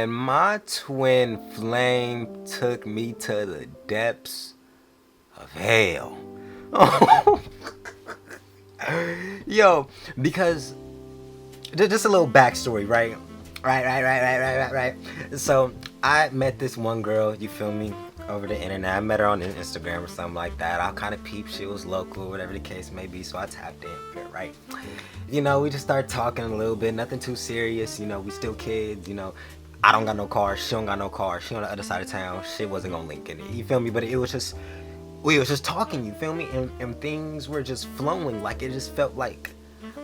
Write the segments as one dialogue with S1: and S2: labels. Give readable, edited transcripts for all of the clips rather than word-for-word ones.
S1: man, my twin flame took me to the depths of hell. Yo, because just a little backstory, right? Right. So I met this one girl, you feel me, over the internet. I met her on Instagram or something like that. I kind of peeped she was local, whatever the case may be. So I tapped in, right? You know, we just started talking a little bit, nothing too serious. You know, we still kids. You know, I don't got no car, she don't got no car. She on the other side of town. Shit wasn't gonna link in it. You feel me? But it was just we was just talking. You feel me? And things were just flowing. Like it just felt like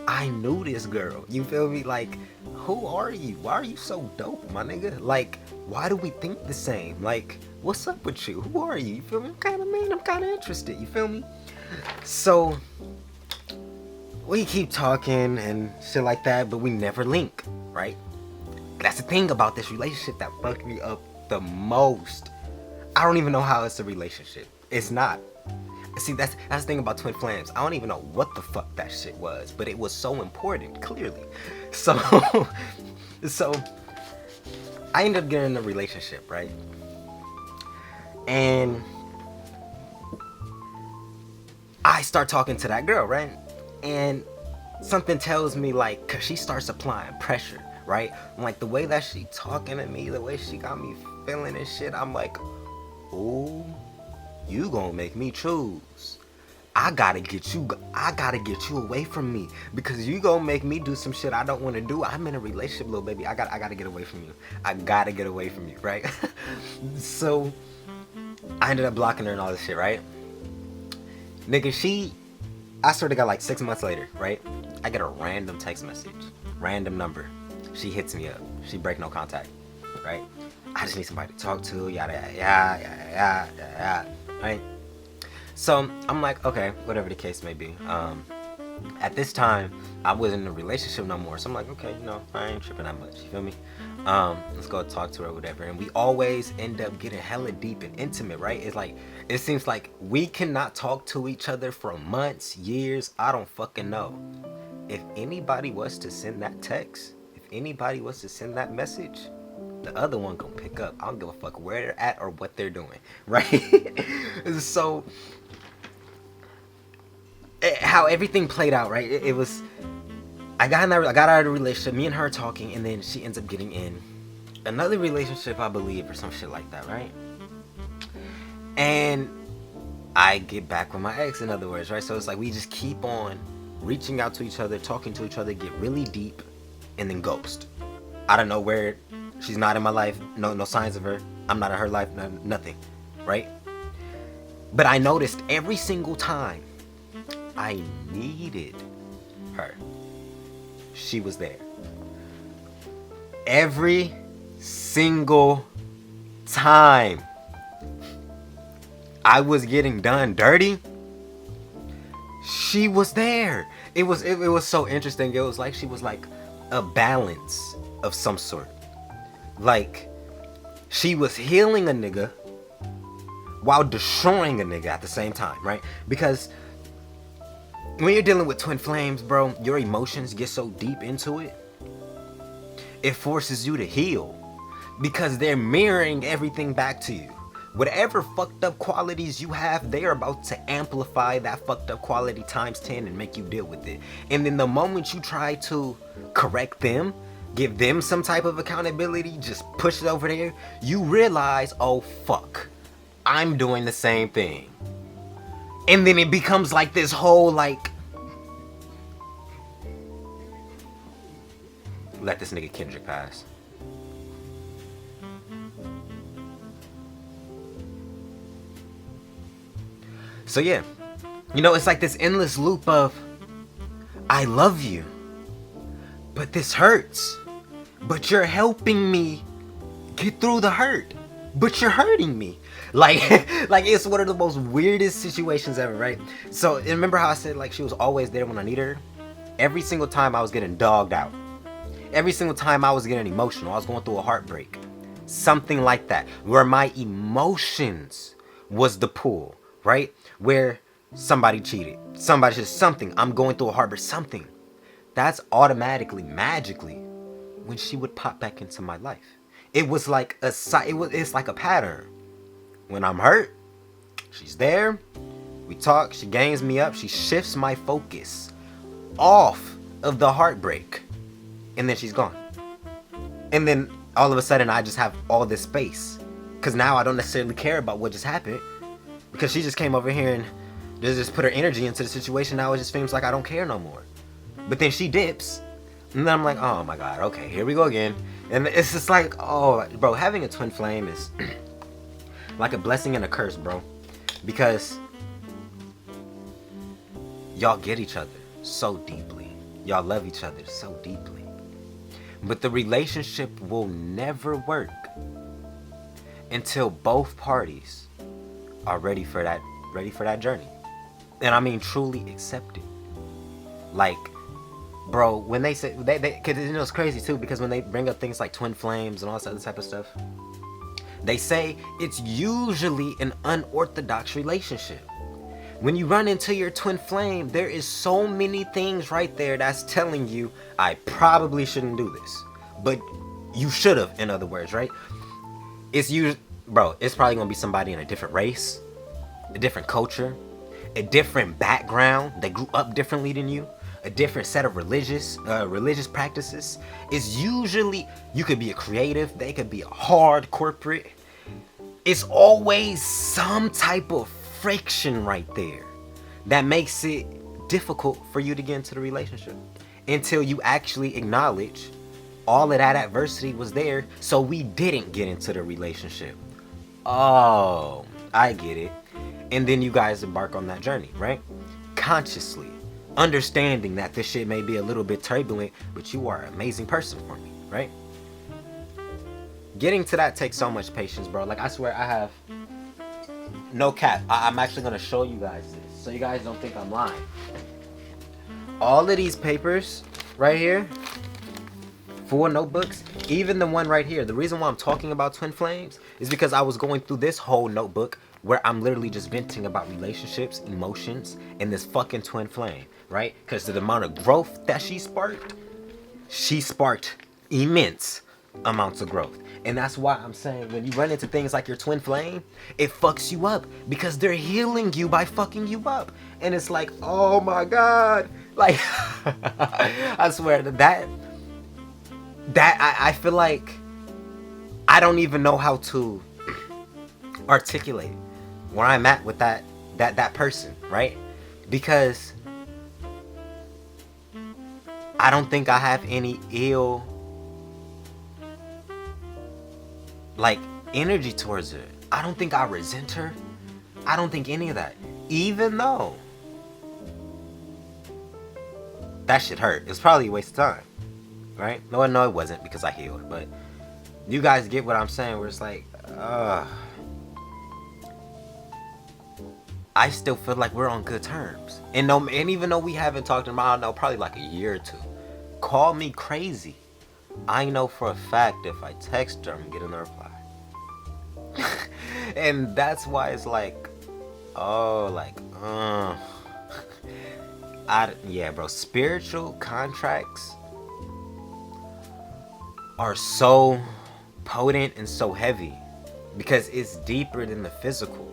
S1: I knew this girl. You feel me? Like, who are you? Why are you so dope, my nigga? Like, why do we think the same? Like, what's up with you? Who are you? You feel me? I'm kind of interested. You feel me? So, we keep talking and shit like that, but we never link, right? That's the thing about this relationship that fucked me up the most. I don't even know how it's a relationship. It's not. See, that's the thing about twin flames. I don't even know what the fuck that shit was, but it was so important, clearly. So, so I ended up getting in a relationship, right? And I start talking to that girl, right? And something tells me, like, cause she starts applying pressure, right? Like the way that she talking to me, the way she got me feeling and shit, I'm like, ooh, you gonna make me choose. I gotta get you away from me, because you gonna make me do some shit I don't want to do. I'm in a relationship, little baby. I gotta get away from you. I gotta get away from you, right? So I ended up blocking her and all this shit, right? Nigga, I swear to God, like 6 months later, right? I get a random text message, random number. She hits me up. She break no contact, right? I just need somebody to talk to, yada yada, right? So I'm like, okay, whatever the case may be. At this time, I wasn't in a relationship no more, so I'm like, okay, you know, I ain't tripping that much. You feel me? Let's go talk to her, or whatever. And we always end up getting hella deep and intimate, right? It's like, it seems like we cannot talk to each other for months, years. I don't fucking know. If anybody was to send that text, if anybody was to send that message, the other one gonna pick up. I don't give a fuck where they're at or what they're doing, right? So how everything played out, right? It was, I got out of the relationship, me and her talking, and then she ends up getting in another relationship, I believe, or some shit like that, right? And I get back with my ex, in other words, right? So it's like we just keep on reaching out to each other, talking to each other, get really deep, and then ghost. I don't know where. She's not in my life. No signs of her. I'm not in her life. Nothing, right? But I noticed every single time I needed her, she was there. Every single time I was getting done dirty, she was there. It was so interesting. It was like she was like a balance of some sort. Like she was healing a nigga while destroying a nigga at the same time, right? Because when you're dealing with twin flames, bro, your emotions get so deep into it, it forces you to heal, because they're mirroring everything back to you. Whatever fucked up qualities you have, they are about to amplify that fucked up quality times 10 and make you deal with it. And then the moment you try to correct them, give them some type of accountability, just push it over there, you realize, oh fuck, I'm doing the same thing. And then it becomes like this whole like, let this nigga Kendrick pass. So yeah, you know, it's like this endless loop of, I love you, but this hurts. But you're helping me get through the hurt. But you're hurting me. Like, like it's one of the most weirdest situations ever, right? So remember how I said like she was always there when I needed her? Every single time I was getting dogged out. Every single time I was getting emotional. I was going through a heartbreak. Something like that. Where my emotions was the pull, right? Where somebody cheated. Somebody just something. I'm going through a heartbreak. Something. That's automatically, magically, when she would pop back into my life. It was like it's like a pattern. When I'm hurt, she's there. We talk, she gains me up, she shifts my focus off of the heartbreak, and then she's gone. And then all of a sudden I just have all this space, because now I don't necessarily care about what just happened, because she just came over here and just put her energy into the situation. Now it just seems like I don't care no more. But then she dips, and then I'm like, oh my god, okay, here we go again. And it's just like, oh bro, having a twin flame is like a blessing and a curse, bro, because y'all get each other so deeply. Y'all love each other so deeply. But the relationship will never work until both parties are ready for that journey. And I mean truly accept it. Like, bro, when they say they cause you know it's crazy too, because when they bring up things like twin flames and all this other type of stuff, they say it's usually an unorthodox relationship. When you run into your twin flame, there is so many things right there that's telling you, I probably shouldn't do this. But you should have, in other words, right? It's probably gonna be somebody in a different race, a different culture, a different background. They grew up differently than you, a different set of religious practices. It's usually, you could be a creative, they could be a hard corporate. It's always some type of friction right there that makes it difficult for you to get into the relationship, until you actually acknowledge all of that adversity was there, so we didn't get into the relationship. Oh, I get it. And then you guys embark on that journey, right? Consciously understanding that this shit may be a little bit turbulent, but you are an amazing person for me, right? Getting to that takes so much patience, bro. Like, I swear, I have no cap. I'm actually gonna show you guys this, so you guys don't think I'm lying. All of these papers right here, 4 notebooks, even the one right here. The reason why I'm talking about twin flames is because I was going through this whole notebook where I'm literally just venting about relationships, emotions, and this fucking twin flame, right? Because the amount of growth that she sparked immense amounts of growth. And that's why I'm saying, when you run into things like your twin flame, it fucks you up, because they're healing you by fucking you up. And it's like, oh my god, like I swear that I feel like I don't even know how to articulate where I'm at with that person, right? Because I don't think I have any ill like energy towards her. I don't think I resent her. I don't think any of that. Even though that shit hurt. It's probably a waste of time, right? No, it wasn't, because I healed. But you guys get what I'm saying, where it's like, I still feel like we're on good terms. And even though we haven't talked in, I don't know, probably like a year or two. Call me crazy, I know for a fact if I text her, I'm getting a reply. And that's why it's like, yeah, bro, spiritual contracts are so potent and so heavy, because it's deeper than the physical.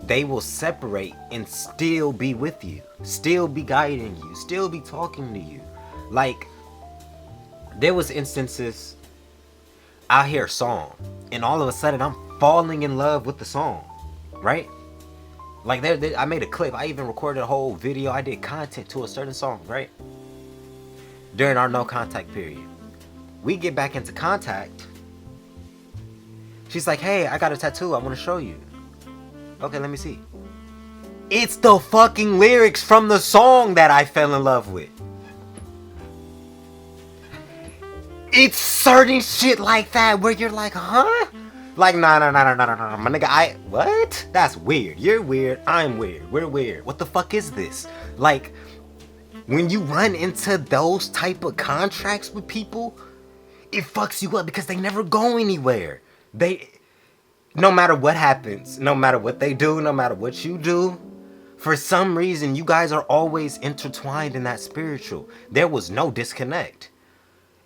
S1: They will separate and still be with you, still be guiding you, still be talking to you. Like, there was instances I hear a song and all of a sudden I'm falling in love with the song, right? Like, I made a clip, I even recorded a whole video, I did content to a certain song, right? During our no contact period. We get back into contact. She's like, hey, I got a tattoo, I want to show you. Okay, let me see. It's the fucking lyrics from the song that I fell in love with. It's certain shit like that where you're like, huh? Like, nah, my nigga, what? That's weird. You're weird, I'm weird, we're weird. What the fuck is this? Like, when you run into those type of contracts with people, it fucks you up, because they never go anywhere. No matter what happens, no matter what they do, no matter what you do, for some reason, you guys are always intertwined in that spiritual. There was no disconnect.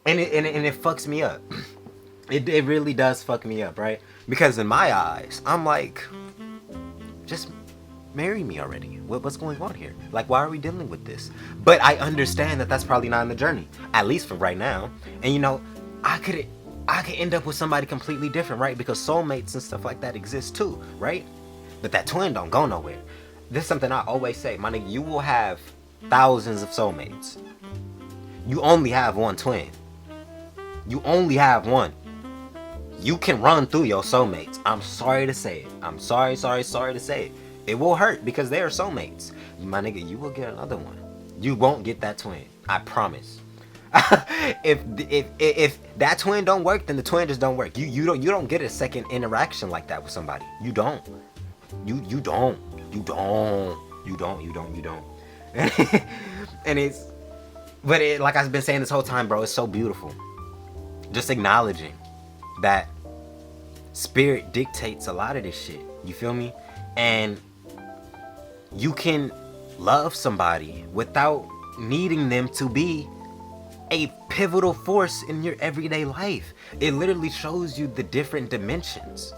S1: And it fucks me up. It really does fuck me up, right? Because in my eyes, I'm like, just marry me already. What's going on here? Like, why are we dealing with this? But I understand that that's probably not in the journey, at least for right now. And you know, I could end up with somebody completely different, right? Because soulmates and stuff like that exist too, right? But that twin don't go nowhere. This is something I always say, my nigga. You will have thousands of soulmates. You only have one twin. You only have one. You can run through your soulmates. I'm sorry to say it. I'm sorry to say it. It will hurt because they are soulmates. My nigga, you will get another one. You won't get that twin. I promise. if that twin don't work, then the twin just don't work. You don't get a second interaction like that with somebody. You don't. You don't. And it's, but it, like I've been saying this whole time, bro, it's so beautiful. Just acknowledging that spirit dictates a lot of this shit. You feel me? And you can love somebody without needing them to be a pivotal force in your everyday life. It literally shows you the different dimensions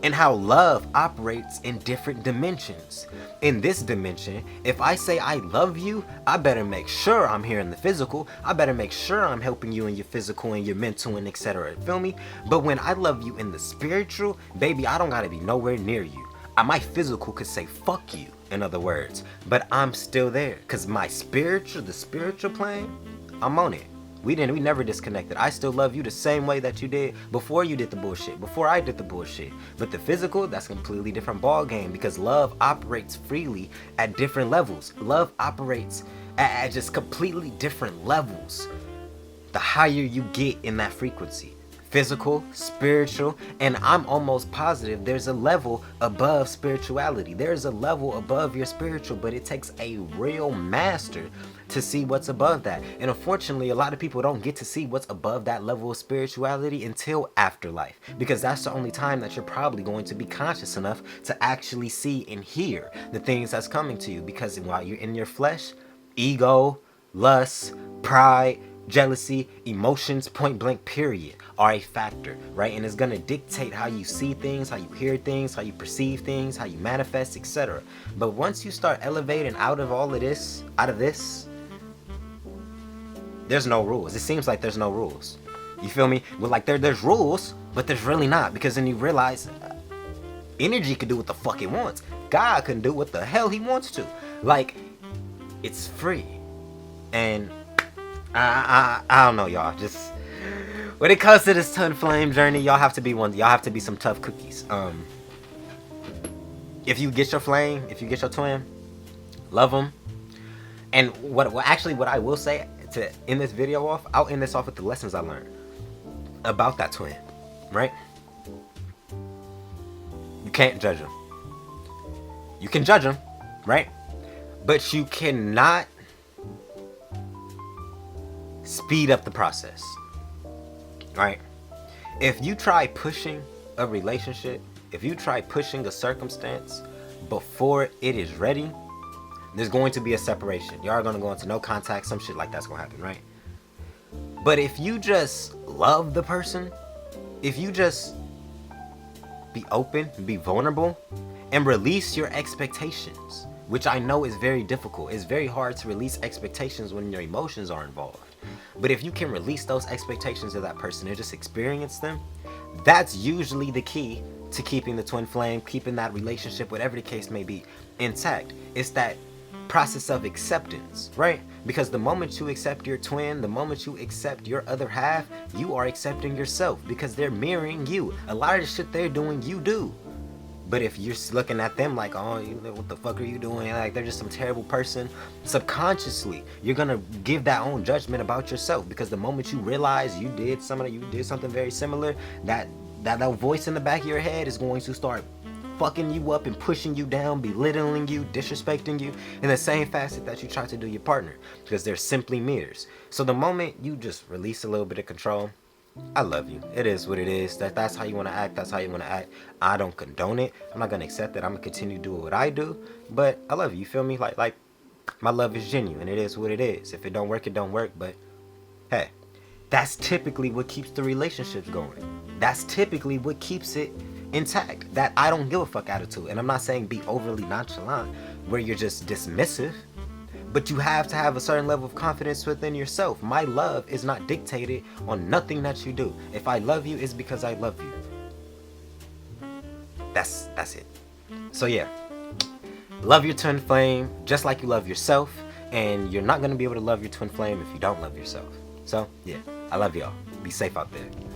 S1: and how love operates in different dimensions. In this dimension, if I say I love you, I better make sure I'm here in the physical. I better make sure I'm helping you in your physical and your mental and etc. Feel me? But when I love you in the spiritual, baby, I don't gotta be nowhere near you. My physical could say fuck you, in other words, but I'm still there because the spiritual plane, I'm on it. We never disconnected. I still love you the same way that you did before you did the bullshit, before I did the bullshit. But the physical, that's a completely different ball game because love operates freely at different levels. Love operates at just completely different levels. The higher you get in that frequency, physical, spiritual, and I'm almost positive there's a level above spirituality. There's a level above your spiritual, but it takes a real master to see what's above that. And unfortunately, a lot of people don't get to see what's above that level of spirituality until afterlife, because that's the only time that you're probably going to be conscious enough to actually see and hear the things that's coming to you. Because while you're in your flesh, ego, lust, pride, jealousy, emotions, point blank period, are a factor, right? And it's gonna dictate how you see things, how you hear things, how you perceive things, how you manifest, etc. But once you start elevating out of this, there's no rules. It seems like there's no rules. You feel me? Well, like there's rules, but there's really not, because then you realize energy can do what the fuck it wants. God can do what the hell he wants to. Like, it's free. And I don't know, y'all. Just when it comes to this twin flame journey, y'all have to be some tough cookies. If you get your flame, if you get your twin, love them. And what I will say to end this video off, I'll end this off with the lessons I learned about that twin, right? You can't judge them. You can judge them, right? But you cannot speed up the process, right? If you try pushing a relationship, if you try pushing a circumstance before it is ready, there's going to be a separation. Y'all are going to go into no contact, some shit like that's going to happen, right? But if you just love the person, if you just be open, be vulnerable, and release your expectations, which I know is very difficult. It's very hard to release expectations when your emotions are involved. But if you can release those expectations of that person and just experience them, that's usually the key to keeping the twin flame, keeping that relationship, whatever the case may be, intact. It's that process of acceptance, right? Because the moment you accept your twin, the moment you accept your other half, you are accepting yourself, because they're mirroring you. A lot of the shit they're doing, you do. But if you're looking at them like, oh, what the fuck are you doing? Like, they're just some terrible person. Subconsciously, you're gonna give that own judgment about yourself, because the moment you realize you did something very similar, that voice in the back of your head is going to start fucking you up and pushing you down, belittling you, disrespecting you in the same facet that you try to do your partner, because they're simply mirrors. So the moment you just release a little bit of control, I love you. It is what it is. That's how you want to act. That's how you want to act. I don't condone it. I'm not going to accept it. I'm going to continue doing what I do. But I love you. You feel me? Like my love is genuine. It is what it is. If it don't work, it don't work. But hey, that's typically what keeps the relationships going. that's typically what keeps it intact. That I don't give a fuck attitude. And I'm not saying be overly nonchalant where you're just dismissive, but you have to have a certain level of confidence within yourself. My love is not dictated on nothing that you do. If I love you, it's because I love you. That's it. So yeah, love your twin flame just like you love yourself, and you're not going to be able to love your twin flame if you don't love yourself. So yeah, I love y'all. Be safe out there.